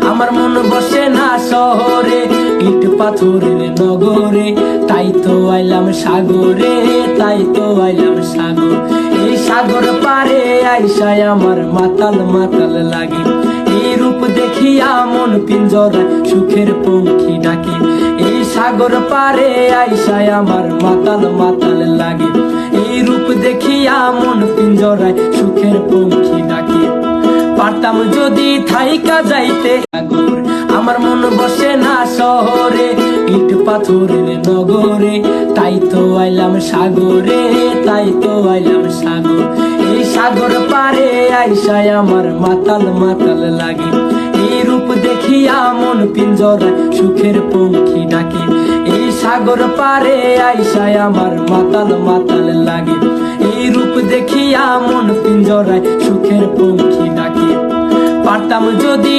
আমার মন বসে না শহরে, ইট পাথরের নগরে, তাই তো আইলাম সাগরে, তাই তো আইলাম সাগর। এই সাগর পারে আইসায় আমার মাতাল মাতাল লাগে, এই রূপ দেখিয়া মন পিঞ্জরায় সুখের পঙ্খী ডাকে। এই সাগর পারে আইসায় আমার মাতাল মাতাল লাগে, এই রূপ দেখিয়া মন পিঞ্জরায় সুখের পঙ্খী ডাকে। পারতাম যদি থাইকা যাইতে সাগর, আমার মন বসে না শহরে, ইট পাথরের নগরে, তাই তো আইলাম সাগরে, তাই তো আইলাম সাগর। এই সাগর পারে আইসায় আমার মাতাল মাতাল লাগে, এই রূপ দেখিয়া মন পিঞ্জরায় সুখের পঙ্খী ডাকে। এই সাগর পারে আইসায় আমার মাতাল মাতাল লাগে, এই রূপ দেখিয়া মন পিঞ্জরায় সুখের পঙ্খী ডাকে। পারতাম যদি